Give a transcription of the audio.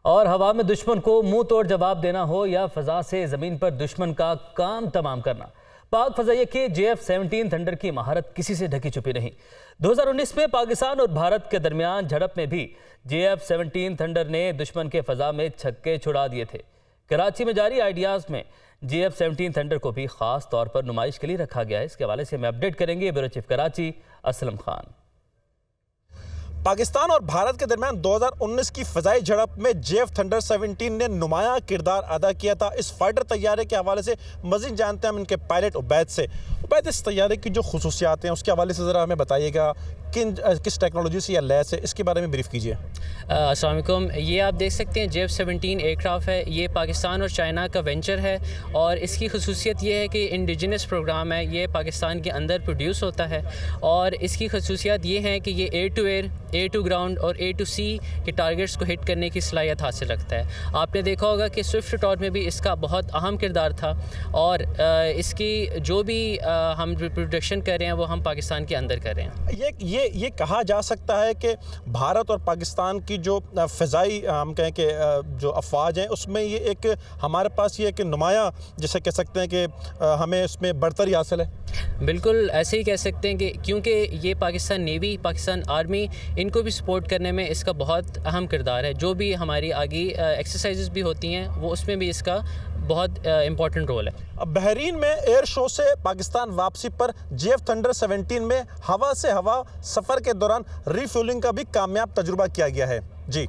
और हवा में दुश्मन को मुंह तोड़ जवाब देना हो या फजा से जमीन पर दुश्मन का काम तमाम करना, पाक फजाइया के JF-17 थंडर की महारत किसी से ढकी छुपी नहीं। 2019 में पाकिस्तान और भारत के दरमियान झड़प में भी JF-17 थंडर ने दुश्मन के फजा में छक्के छुड़ा दिए थे। कराची में जारी आइडियाज में JF-17 थंडर को भी खास तौर पर नुमाइश के लिए रखा गया है। इसके हवाले से हमें अपडेट करेंगे ब्यूरो चीफ कराची असलम खान। पाकिस्तान और भारत के दरमियान 2019 की फ़ज़ाई झड़प में JF-17 ने नुमाया किरदार अदा किया था। इस फाइटर तैयारे के हवाले से मज़ीद जानते हैं हम इनके पायलट उबैद से। उबैद, इस तैयारे की जो खुसूसियात हैं उसके हवाले से ज़रा हमें बताइएगा, किस टेक्नोलॉजी से या लैस है, इसके बारे में ब्रीफ कीजिए। अस्सलाम वालेकुम। ये आप देख सकते हैं JF-17 एयरक्राफ्ट है। ये पाकिस्तान और चाइना का वेंचर है और इसकी खुसूसियत ये है कि इंडिजिनस प्रोग्राम है। ये पाकिस्तान के अंदर प्रोड्यूस होता है और इसकी खुसूसियात ये हैं कि ये air to air, air to ground और एयर टू सी के टारगेट्स को हिट करने की सलाहियत हासिल रखता है। आपने देखा होगा कि स्विफ्ट टॉर में भी इसका बहुत अहम किरदार था और इसकी जो भी हम प्रोडक्शन कर रहे हैं वो हम पाकिस्तान के अंदर कर रहे हैं। ये कहा जा सकता है कि भारत और पाकिस्तान की जो फ़ज़ाई हम कहें कि जो अफवाज हैं उसमें ये एक हमारे पास ये एक नुमाया जैसे कह सकते हैं कि हमें इसमें बढ़तरी हासिल है। बिल्कुल ऐसे ही कह सकते हैं कि क्योंकि ये पाकिस्तान नेवी, पाकिस्तान आर्मी, इनको भी सपोर्ट करने में इसका बहुत अहम किरदार है। जो भी हमारी आगे एक्सरसाइजेस भी होती हैं वो उसमें भी इसका बहुत इम्पॉर्टेंट रोल है। अब बहरीन में एयर शो से पाकिस्तान वापसी पर JF-17 में हवा से हवा सफ़र के दौरान रिफ्यूलिंग का भी कामयाब तजुर्बा किया गया है। जी।